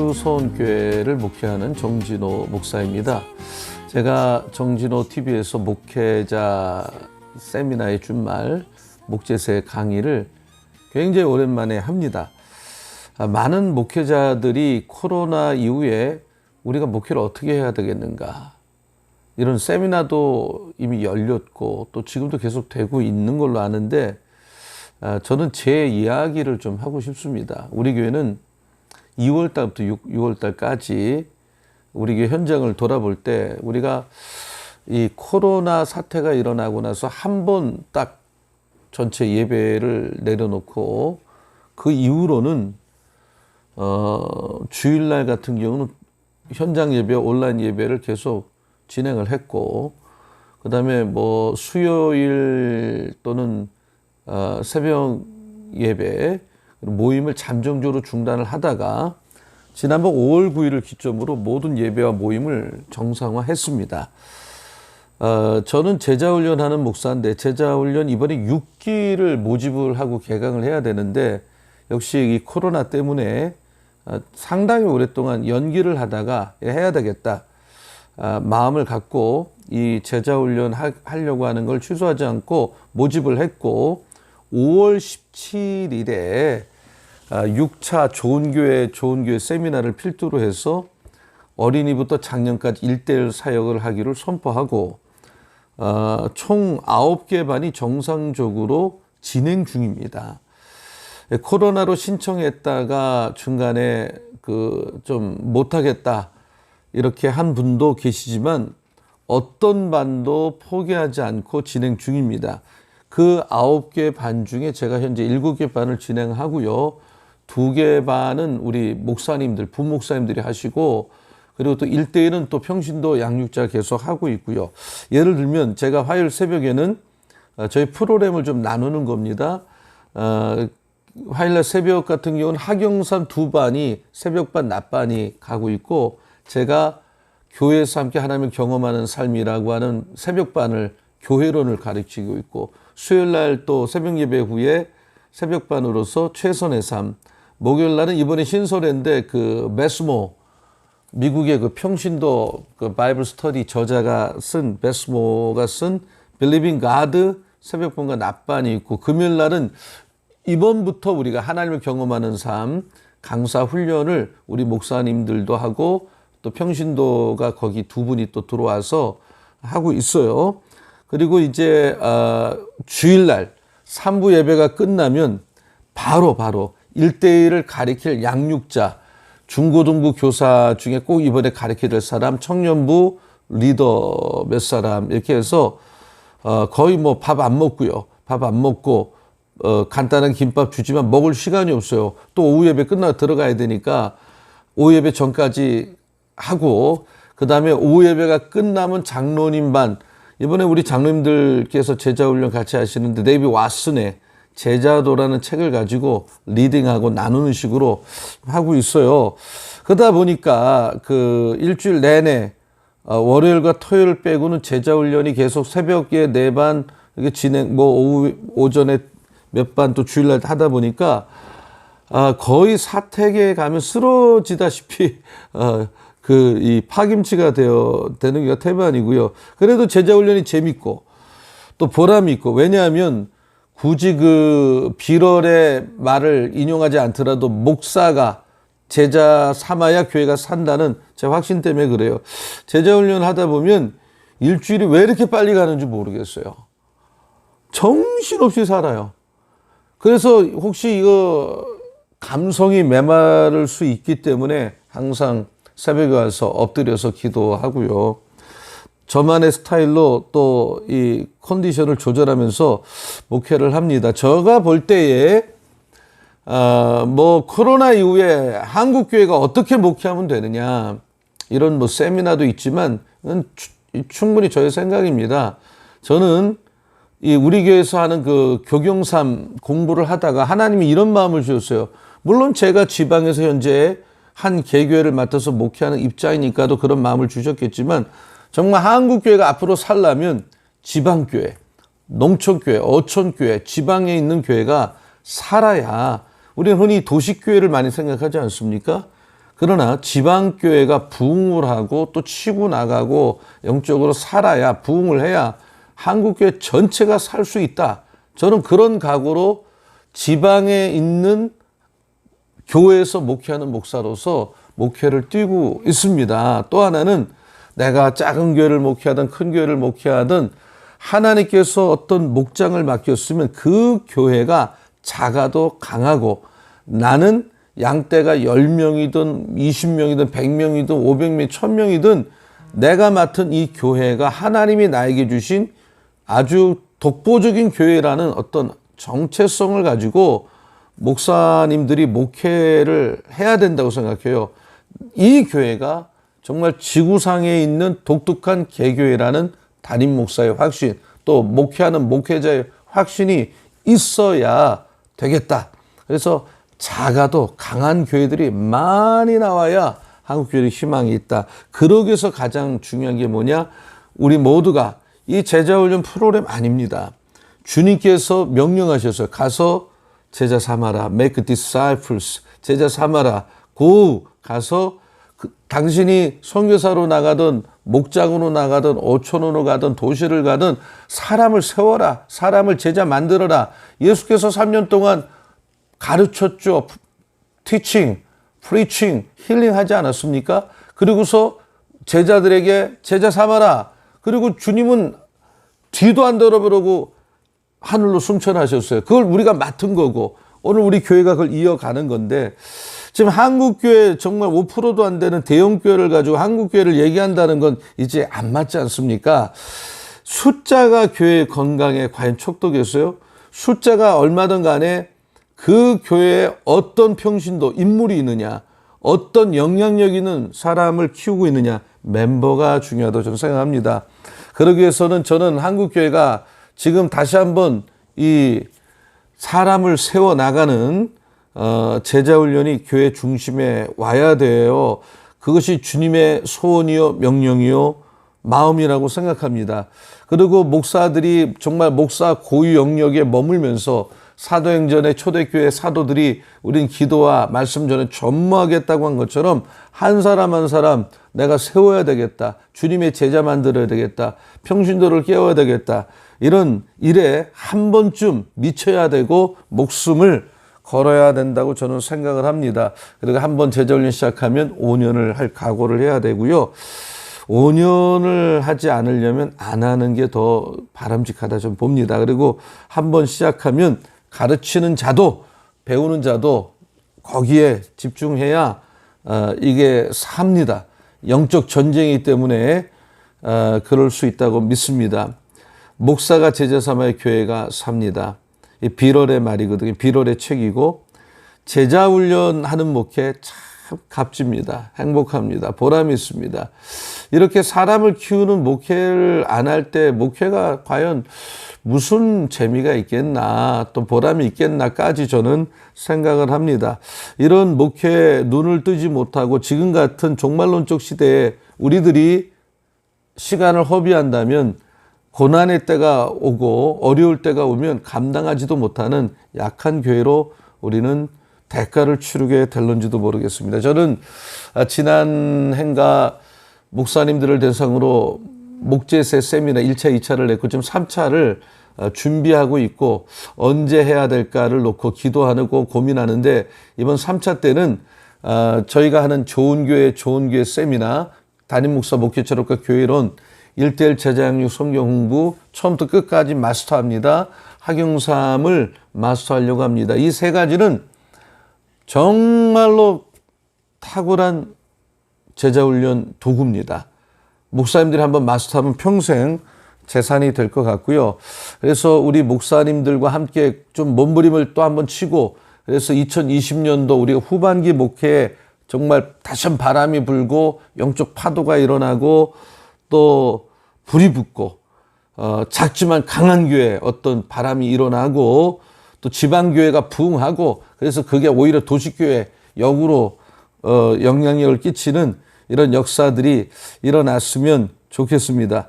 광주소원교회를 목회하는 정진호 목사입니다. 제가 정진호 TV에서 목회자 세미나의 준말 목재세 강의를 굉장히 오랜만에 합니다. 많은 목회자들이 코로나 이후에 우리가 목회를 어떻게 해야 되겠는가, 이런 세미나도 이미 열렸고 또 지금도 계속 되고 있는 걸로 아는데, 저는 제 이야기를 좀 하고 싶습니다. 우리 교회는 2월 달부터 6월 달까지 우리 교회 현장을 돌아볼 때, 우리가 이 코로나 사태가 일어나고 나서 한 번 딱 전체 예배를 내려놓고 그 이후로는 주일날 같은 경우는 현장 예배, 온라인 예배를 계속 진행을 했고, 그 다음에 뭐 수요일 또는 새벽 예배 모임을 잠정적으로 중단을 하다가 지난번 5월 9일을 기점으로 모든 예배와 모임을 정상화했습니다. 저는 제자훈련하는 목사인데, 제자훈련 이번에 6기를 모집을 하고 개강을 해야 되는데, 역시 이 코로나 때문에 상당히 오랫동안 연기를 하다가 해야 되겠다 마음을 갖고 이 제자훈련 하려고 하는 걸 취소하지 않고 모집을 했고, 5월 17일에 6차 좋은 교회 세미나를 필두로 해서 어린이부터 장년까지 1:1 사역을 하기를 선포하고, 총 9개 반이 정상적으로 진행 중입니다. 코로나로 신청했다가 중간에 좀 못하겠다 이렇게 한 분도 계시지만, 어떤 반도 포기하지 않고 진행 중입니다. 그 9개 반 중에 제가 현재 7개 반을 진행하고요. 2개 반은 우리 목사님들, 부목사님들이 하시고, 그리고 또 1:1은 또 평신도 양육자 계속 하고 있고요. 예를 들면 제가 화요일 새벽에는 저희 프로그램을 좀 나누는 겁니다. 화요일날 새벽 같은 경우는 하경산 2반이 새벽반, 낮반이 가고 있고, 제가 교회에서 함께 하나님을 경험하는 삶이라고 하는 새벽반을, 교회론을 가르치고 있고, 수요일날 또 새벽 예배 후에 새벽반으로서 최선의 삶, 목요일날은 이번에 신설인데 메스모, 미국의 평신도 바이블 스터디 저자가 쓴, 메스모가 쓴 Believing God 새벽반과 낮반이 있고, 금요일날은 이번부터 우리가 하나님을 경험하는 삶 강사 훈련을 우리 목사님들도 하고, 또 평신도가 거기 2분이 또 들어와서 하고 있어요. 그리고 이제 주일날 3부 예배가 끝나면 바로 1:1을 가르칠 양육자, 중고등부 교사 중에 꼭 이번에 가르쳐야 될 사람, 청년부 리더 몇 사람, 이렇게 해서 거의 뭐 밥 안 먹고요. 밥 안 먹고 간단한 김밥 주지만 먹을 시간이 없어요. 또 오후 예배 끝나고 들어가야 되니까 오후 예배 전까지 하고, 그 다음에 오후 예배가 끝나면 장로님 반, 이번에 우리 장로님들께서 제자훈련 같이 하시는데 데이비 왓슨의 제자도라는 책을 가지고 리딩하고 나누는 식으로 하고 있어요. 그러다 보니까 일주일 내내 월요일과 토요일 빼고는 제자훈련이 계속 새벽에 4반 이렇게 진행, 오전에 몇 반 또 주일날 하다 보니까 거의 사택에 가면 쓰러지다시피 이 파김치가 되는 게 태반이고요. 그래도 제자훈련이 재밌고 또 보람이 있고, 왜냐하면 굳이 비럴의 말을 인용하지 않더라도 목사가 제자 삼아야 교회가 산다는 제 확신 때문에 그래요. 제자훈련 하다 보면 일주일이 왜 이렇게 빨리 가는지 모르겠어요. 정신없이 살아요. 그래서 혹시 이거 감성이 메마를 수 있기 때문에 항상 새벽에 와서 엎드려서 기도하고요. 저만의 스타일로 또 이 컨디션을 조절하면서 목회를 합니다. 제가 볼 때에 코로나 이후에 한국 교회가 어떻게 목회하면 되느냐, 이런 세미나도 있지만 충분히 저의 생각입니다. 저는 우리 교회에서 하는 교경삼 공부를 하다가 하나님이 이런 마음을 주셨어요. 물론 제가 지방에서 현재 한 개교회를 맡아서 목회하는 입장이니까도 그런 마음을 주셨겠지만, 정말 한국교회가 앞으로 살려면 지방교회, 농촌교회, 어촌교회, 지방에 있는 교회가 살아야, 우리는 흔히 도시교회를 많이 생각하지 않습니까? 그러나 지방교회가 부흥을 하고 또 치고 나가고 영적으로 살아야, 부흥을 해야 한국교회 전체가 살 수 있다. 저는 그런 각오로 지방에 있는 교회에서 목회하는 목사로서 목회를 뛰고 있습니다. 또 하나는 내가 작은 교회를 목회하든 큰 교회를 목회하든 하나님께서 어떤 목장을 맡겼으면 그 교회가 작아도 강하고, 나는 양떼가 10명이든 20명이든 100명이든 500명, 1000명이든 내가 맡은 이 교회가 하나님이 나에게 주신 아주 독보적인 교회라는 어떤 정체성을 가지고 목사님들이 목회를 해야 된다고 생각해요. 이 교회가 정말 지구상에 있는 독특한 개교회라는 담임 목사의 확신, 또 목회하는 목회자의 확신이 있어야 되겠다. 그래서 작아도 강한 교회들이 많이 나와야 한국교회의 희망이 있다. 그러기 위해서 가장 중요한 게 뭐냐? 우리 모두가, 이 제자훈련 프로그램 아닙니다. 주님께서 명령하셨어요. 가서 제자 삼아라. Make disciples. 제자 삼아라. Go. 가서 당신이 선교사로 나가든 목장으로 나가든 오촌으로 가든 도시를 가든 사람을 세워라. 사람을 제자 만들어라. 예수께서 3년 동안 가르쳤죠. teaching, preaching, 힐링하지 않았습니까? 그리고서 제자들에게 제자 삼아라. 그리고 주님은 뒤도 안 돌아보고 하늘로 승천하셨어요. 그걸 우리가 맡은 거고, 오늘 우리 교회가 그걸 이어가는 건데, 지금 한국교회 정말 5%도 안 되는 대형교회를 가지고 한국교회를 얘기한다는 건 이제 안 맞지 않습니까? 숫자가 교회 건강에 과연 촉독했어요? 숫자가 얼마든 간에 그 교회에 어떤 평신도, 인물이 있느냐, 어떤 영향력 있는 사람을 키우고 있느냐, 멤버가 중요하다고 저는 생각합니다. 그러기 위해서는 저는 한국교회가 지금 다시 한번 이 사람을 세워나가는 제자훈련이 교회 중심에 와야 돼요. 그것이 주님의 소원이요, 명령이요, 마음이라고 생각합니다. 그리고 목사들이 정말 목사 고유 영역에 머물면서 사도행전의 초대교회 사도들이 우린 기도와 말씀 전에 전무하겠다고 한 것처럼 한 사람 한 사람 내가 세워야 되겠다. 주님의 제자 만들어야 되겠다. 평신도를 깨워야 되겠다. 이런 일에 한 번쯤 미쳐야 되고 목숨을 걸어야 된다고 저는 생각을 합니다. 그리고 한번 제자훈련 시작하면 5년을 할 각오를 해야 되고요. 5년을 하지 않으려면 안 하는 게 더 바람직하다 좀 봅니다. 그리고 한번 시작하면 가르치는 자도 배우는 자도 거기에 집중해야 이게 삽니다. 영적 전쟁이기 때문에 그럴 수 있다고 믿습니다. 목사가 제자 삼아야 교회가 삽니다. 이 비럴의 말이거든요. 비럴의 책이고, 제자 훈련하는 목회 참 값집니다. 행복합니다. 보람이 있습니다. 이렇게 사람을 키우는 목회를 안 할 때 목회가 과연 무슨 재미가 있겠나, 또 보람이 있겠나까지 저는 생각을 합니다. 이런 목회에 눈을 뜨지 못하고 지금 같은 종말론적 시대에 우리들이 시간을 허비한다면 고난의 때가 오고 어려울 때가 오면 감당하지도 못하는 약한 교회로 우리는 대가를 치르게 될런지도 모르겠습니다. 저는 지난 해인가 목사님들을 대상으로 목재세 세미나 1차, 2차를 냈고 지금 3차를 준비하고 있고 언제 해야 될까를 놓고 기도하고 고민하는데, 이번 3차 때는 저희가 하는 좋은 교회 세미나, 담임 목사 목회 철학과 교회론 1:1 제자양육 성경 공부 처음부터 끝까지 마스터합니다. 학용3을 마스터하려고 합니다. 이 세 가지는 정말로 탁월한 제자훈련 도구입니다. 목사님들이 한번 마스터하면 평생 재산이 될 것 같고요. 그래서 우리 목사님들과 함께 좀 몸부림을 또 한번 치고, 그래서 2020년도 우리가 후반기 목회에 정말 다시 한번 바람이 불고 영적 파도가 일어나고 또 불이 붙고 작지만 강한 교회 어떤 바람이 일어나고 또 지방교회가 부흥하고, 그래서 그게 오히려 도시교회 역으로 영향력을 끼치는 이런 역사들이 일어났으면 좋겠습니다.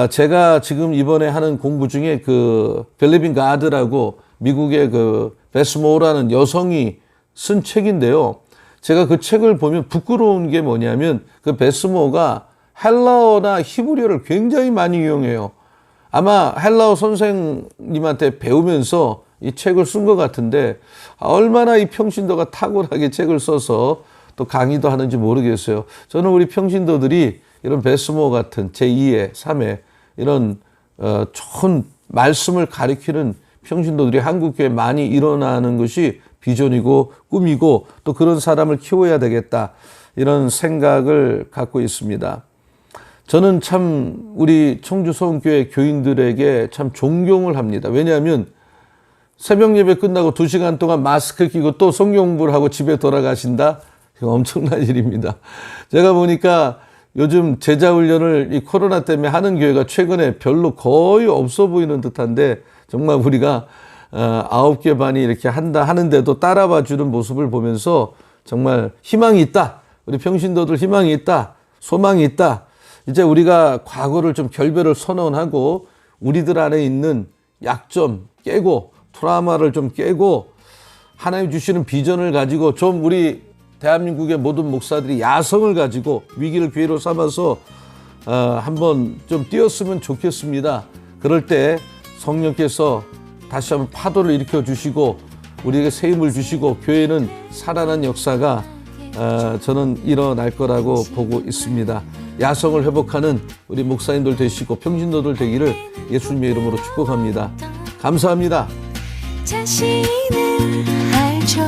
제가 지금 이번에 하는 공부 중에 그 벨리빙 가드라고 미국의 그 베스모어라는 여성이 쓴 책인데요. 제가 그 책을 보면 부끄러운 게 뭐냐면 그 베스모가 헬라어나 히브리어를 굉장히 많이 이용해요. 아마 헬라어 선생님한테 배우면서 이 책을 쓴 것 같은데 얼마나 이 평신도가 탁월하게 책을 써서 또 강의도 하는지 모르겠어요. 저는 우리 평신도들이 이런 베스모 같은 제2의 3의 이런 좋은 말씀을 가리키는 평신도들이 한국교회에 많이 일어나는 것이 비전이고 꿈이고 또 그런 사람을 키워야 되겠다 이런 생각을 갖고 있습니다. 저는 참 우리 청주 소원교회 교인들에게 참 존경을 합니다. 왜냐하면 새벽 예배 끝나고 2시간 동안 마스크 끼고 또 성경 공부를 하고 집에 돌아가신다? 엄청난 일입니다. 제가 보니까 요즘 제자훈련을 이 코로나 때문에 하는 교회가 최근에 별로 거의 없어 보이는 듯한데 정말 우리가 9개 반이 이렇게 하는데도 따라와 주는 모습을 보면서 정말 희망이 있다. 우리 평신도들 희망이 있다. 소망이 있다. 이제 우리가 과거를 좀 결별을 선언하고 우리들 안에 있는 약점 깨고 트라우마를 좀 깨고 하나님 주시는 비전을 가지고 좀 우리 대한민국의 모든 목사들이 야성을 가지고 위기를 기회로 삼아서 한번 좀 뛰었으면 좋겠습니다. 그럴 때 성령께서 다시 한번 파도를 일으켜 주시고 우리에게 새 힘을 주시고 교회는 살아난 역사가 저는 일어날 거라고 보고 있습니다. 야성을 회복하는 우리 목사님들 되시고 평신도들 되기를 예수님의 이름으로 축복합니다. 감사합니다. 자신을 알죠.